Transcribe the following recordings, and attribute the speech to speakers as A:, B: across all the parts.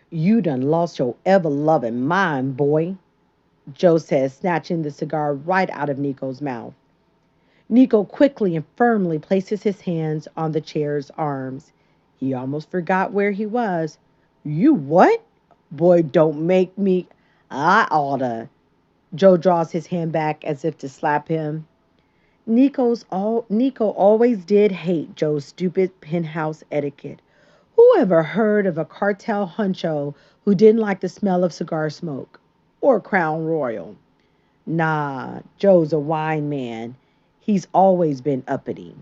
A: You done lost your ever-loving mind, boy, Joe says, snatching the cigar right out of Nico's mouth. Nico quickly and firmly places his hands on the chair's arms. He almost forgot where he was. You what? Boy, don't make me. I oughta. Joe draws his hand back as if to slap him. Nico always did hate Joe's stupid penthouse etiquette. Who ever heard of a cartel huncho who didn't like the smell of cigar smoke? Or Crown Royal? Nah, Joe's a wine man. He's always been uppity.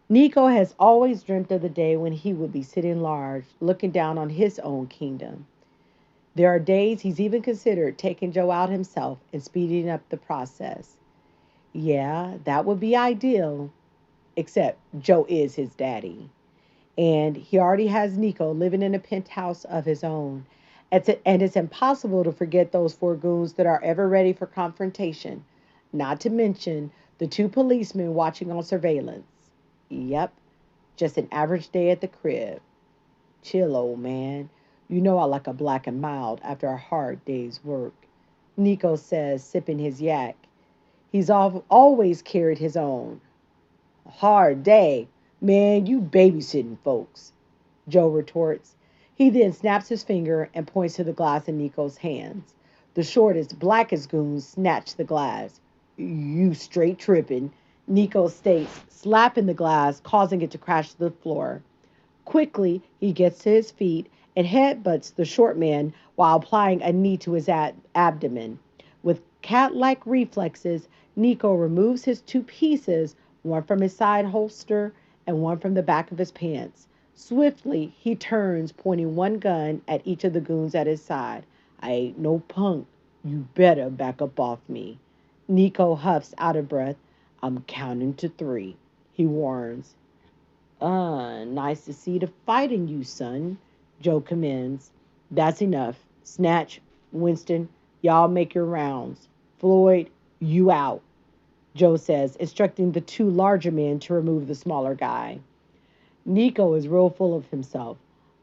A: Nico has always dreamt of the day when he would be sitting large, looking down on his own kingdom. There are days he's even considered taking Joe out himself and speeding up the process. Yeah, that would be ideal, except Joe is his daddy. And he already has Nico living in a penthouse of his own. And it's impossible to forget those four goons that are ever ready for confrontation, not to mention the two policemen watching on surveillance. Yep, just an average day at the crib. Chill, old man. You know I like a black and mild after a hard day's work. Nico says, sipping his yak. Always carried his own. A hard day? Man, you babysitting folks, Joe retorts. He then snaps his finger and points to the glass in Nico's hands. The shortest, blackest goon snatched the glass. You straight tripping, Nico states, slapping the glass, causing it to crash to the floor. Quickly, he gets to his feet and headbutts the short man while applying a knee to his abdomen. With cat like reflexes, Nico removes his two pieces, one from his side holster and one from the back of his pants. Swiftly, he turns, pointing one gun at each of the goons at his side. I ain't no punk. You better back up off me. Nico huffs out of breath. I'm counting to three, he warns. Nice to see the fight in you, son, Joe commends. That's enough. Snatch, Winston, y'all make your rounds. Floyd, you out, Joe says, instructing the two larger men to remove the smaller guy. Nico is real full of himself.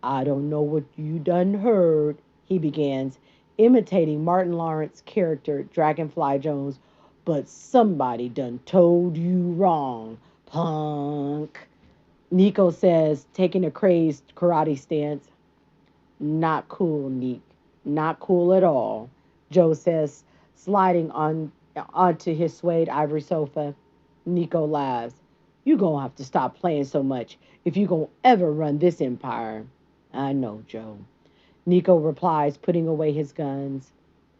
A: I don't know what you done heard, he begins, imitating Martin Lawrence's character, Dragonfly Jones, but somebody done told you wrong, punk. Nico says, taking a crazed karate stance. Not cool, Nick. Not cool at all, Joe says, sliding onto his suede ivory sofa. Nico laughs. You gonna have to stop playing so much if you gonna ever run this empire. I know, Joe. Nico replies, putting away his guns.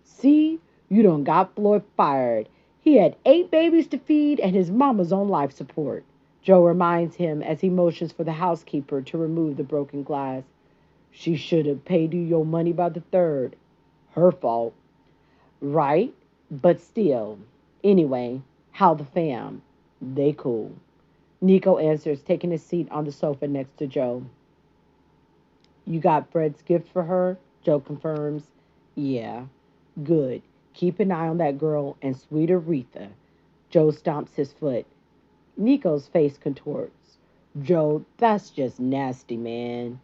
A: See, you done got Floyd fired. He had 8 babies to feed and his mama's on life support. Joe reminds him as he motions for the housekeeper to remove the broken glass. She should have paid you your money by the third. Her fault. Right, but still. Anyway, how the fam? They cool. Nico answers, taking his seat on the sofa next to Joe. You got Fred's gift for her? Joe confirms. Yeah. Good. Keep an eye on that girl and sweet Aretha. Joe stomps his foot. Nico's face contorts. Joe, that's just nasty, man.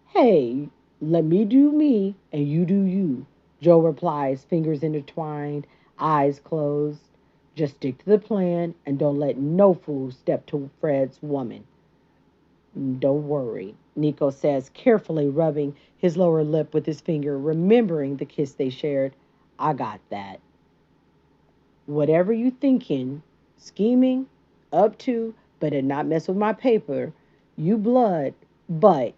A: Hey, let me do me and you do you, Joe replies, fingers intertwined, eyes closed. Just stick to the plan and don't let no fool step to Fred's woman. Don't worry, Nico says, carefully rubbing his lower lip with his finger, remembering the kiss they shared. I got that. Whatever you thinking, scheming, up to, better not mess with my paper. You blood, but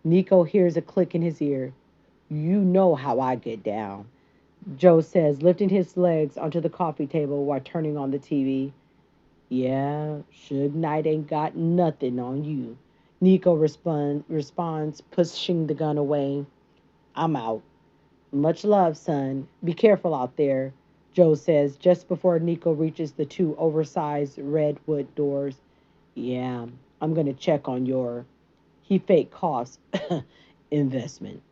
A: Nico hears a click in his ear. You know how I get down, Joe says, lifting his legs onto the coffee table while turning on the TV. Yeah, Suge Knight ain't got nothing on you. Nico responds, pushing the gun away. I'm out. Much love, son. Be careful out there, Joe says, just before Nico reaches the two oversized redwood doors. Yeah, I'm going to check on your, he fake coughs, investment.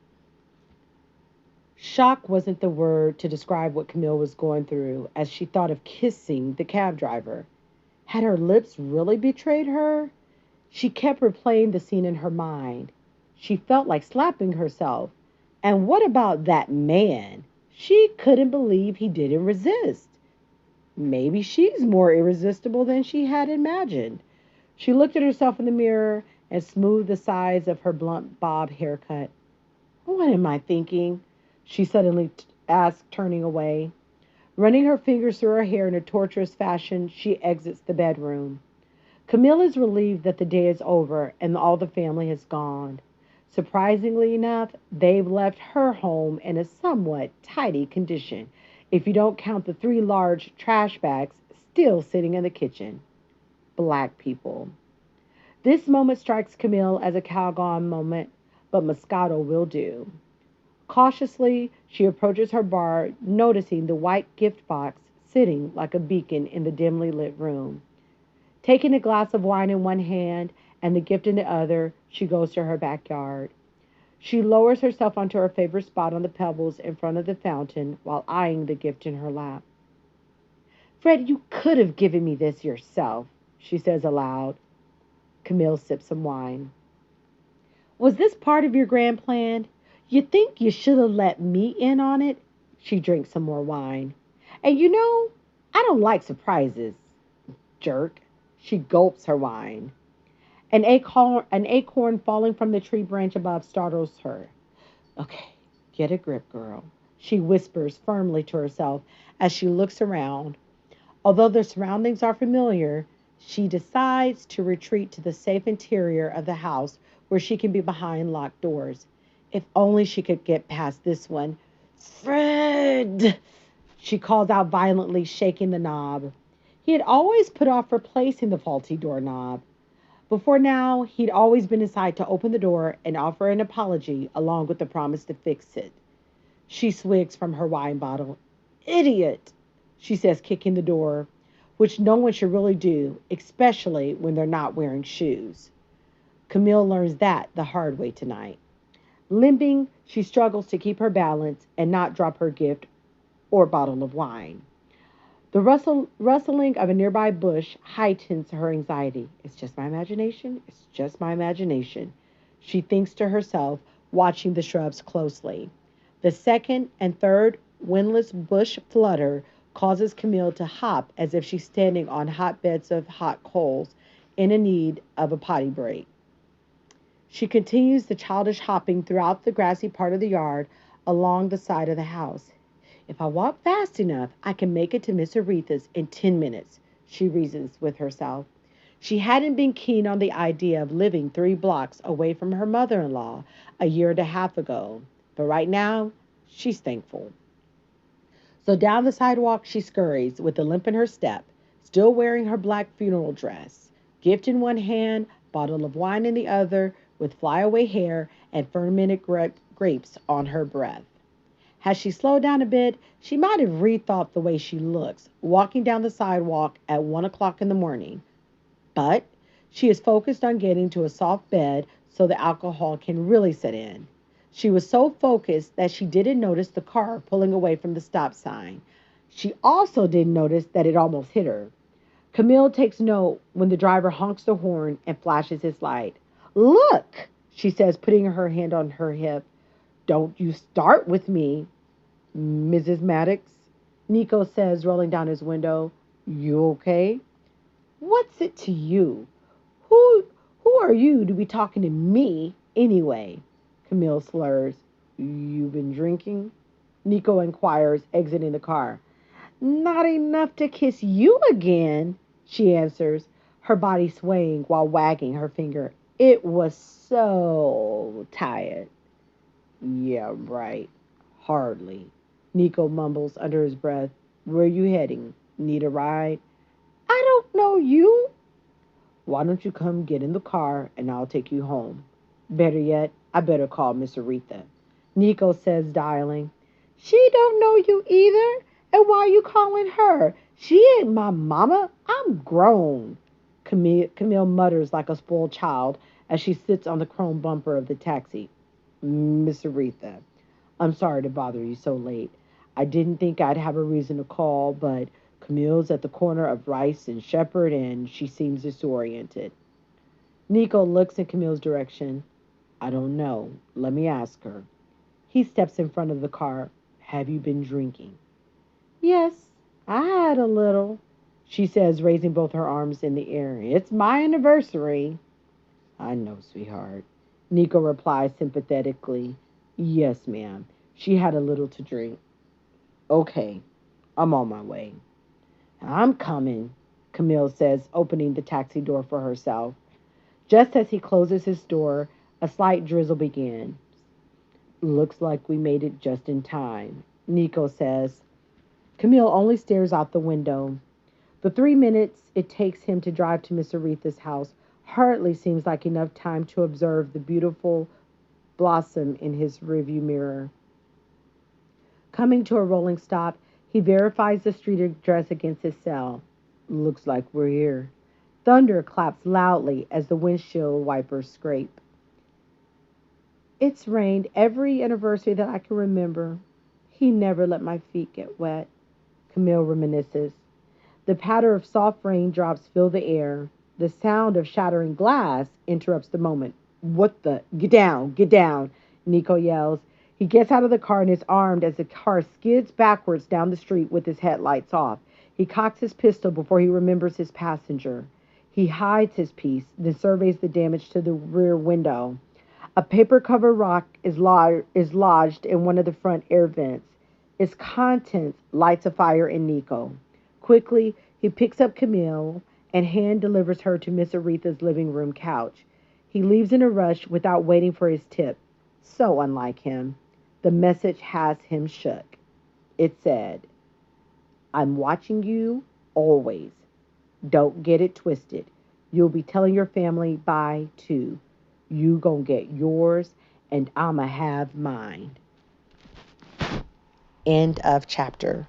A: Shock wasn't the word to describe what Camille was going through as she thought of kissing the cab driver. Had her lips really betrayed her? She kept replaying the scene in her mind. She felt like slapping herself. And what about that man? She couldn't believe he didn't resist. Maybe she's more irresistible than she had imagined. She looked at herself in the mirror and smoothed the sides of her blunt bob haircut. What am I thinking? She suddenly asked, turning away. Running her fingers through her hair in a torturous fashion, she exits the bedroom. Camille is relieved that the day is over and all the family has gone. Surprisingly enough, they've left her home in a somewhat tidy condition, if you don't count the three large trash bags still sitting in the kitchen. Black people. This moment strikes Camille as a Calgon moment, but Moscato will do. Cautiously, she approaches her bar, noticing the white gift box sitting like a beacon in the dimly lit room. Taking a glass of wine in one hand and the gift in the other, she goes to her backyard. She lowers herself onto her favorite spot on the pebbles in front of the fountain while eyeing the gift in her lap. Fred, you could have given me this yourself, she says aloud. Camille sips some wine. Was this part of your grand plan? You think you should have let me in on it? She drinks some more wine. And you know, I don't like surprises. Jerk. She gulps her wine. An acorn falling from the tree branch above startles her. Okay, get a grip, girl, she whispers firmly to herself as she looks around. Although the surroundings are familiar, she decides to retreat to the safe interior of the house where she can be behind locked doors. If only she could get past this one. Fred! She calls out violently, shaking the knob. He had always put off replacing the faulty doorknob. Before now, he'd always been inside to open the door and offer an apology along with the promise to fix it. She swigs from her wine bottle. Idiot, she says, kicking the door, which no one should really do, especially when they're not wearing shoes. Camille learns that the hard way tonight. Limping, she struggles to keep her balance and not drop her gift or bottle of wine. The rustling of a nearby bush heightens her anxiety. It's just my imagination. It's just my imagination. She thinks to herself, watching the shrubs closely. The second and third windless bush flutter causes Camille to hop as if she's standing on hot beds of hot coals in a need of a potty break. She continues the childish hopping throughout the grassy part of the yard along the side of the house. If I walk fast enough, I can make it to Miss Aretha's in 10 minutes, she reasons with herself. She hadn't been keen on the idea of living 3 blocks away from her mother in law a year and a half ago, but right now, she's thankful. So down the sidewalk she scurries with a limp in her step, still wearing her black funeral dress, gift in one hand, bottle of wine in the other, with flyaway hair and fermented grapes on her breath. Had she slowed down a bit, she might have rethought the way she looks, walking down the sidewalk at 1 o'clock in the morning. But she is focused on getting to a soft bed so the alcohol can really set in. She was so focused that she didn't notice the car pulling away from the stop sign. She also didn't notice that it almost hit her. Camille takes note when the driver honks the horn and flashes his light. Look, she says, putting her hand on her hip. Don't you start with me, Mrs. Maddox, Nico says, rolling down his window. You okay? What's it to you? Who who are you to be talking to me anyway? Camille slurs. You been drinking? Nico inquires, exiting the car. Not enough to kiss you again, she answers, her body swaying while wagging her finger. It was so tired. Yeah, right. Hardly. Nico mumbles under his breath. Where you heading? Need a ride? I don't know you. Why don't you come get in the car and I'll take you home? Better yet, I better call Miss Aretha. Nico says, dialing. She don't know you either. And why you calling her? She ain't my mama. I'm grown. Camille mutters like a spoiled child as she sits on the chrome bumper of the taxi. Miss Aretha, I'm sorry to bother you so late. I didn't think I'd have a reason to call, but Camille's at the corner of Rice and Shepherd, and she seems disoriented. Nico looks in Camille's direction. I don't know. Let me ask her. He steps in front of the car. Have you been drinking? Yes, I had a little, she says, raising both her arms in the air. It's my anniversary. I know, sweetheart. Nico replies sympathetically. Yes, ma'am. She had a little to drink. Okay, I'm on my way. I'm coming, Camille says, opening the taxi door for herself. Just as he closes his door, a slight drizzle begins. Looks like we made it just in time, Nico says. Camille only stares out the window. The 3 minutes it takes him to drive to Miss Aretha's house hardly seems like enough time to observe the beautiful blossom in his rearview mirror. Coming to a rolling stop, he verifies the street address against his cell. Looks like we're here. Thunder claps loudly as the windshield wipers scrape. It's rained every anniversary that I can remember. He never let my feet get wet, Camille reminisces. The patter of soft raindrops fill the air. The sound of shattering glass interrupts the moment. What the? Get down, Nico yells. He gets out of the car and is armed as the car skids backwards down the street with his headlights off. He cocks his pistol before he remembers his passenger. He hides his piece, then surveys the damage to the rear window. A paper-covered rock is lodged in one of the front air vents. Its contents lights a fire in Nico. Quickly, he picks up Camille and hand delivers her to Miss Aretha's living room couch. He leaves in a rush without waiting for his tip. So unlike him. The message has him shook. It said, I'm watching you always. Don't get it twisted. You'll be telling your family bye too. You gonna get yours and I'ma have mine. End of chapter.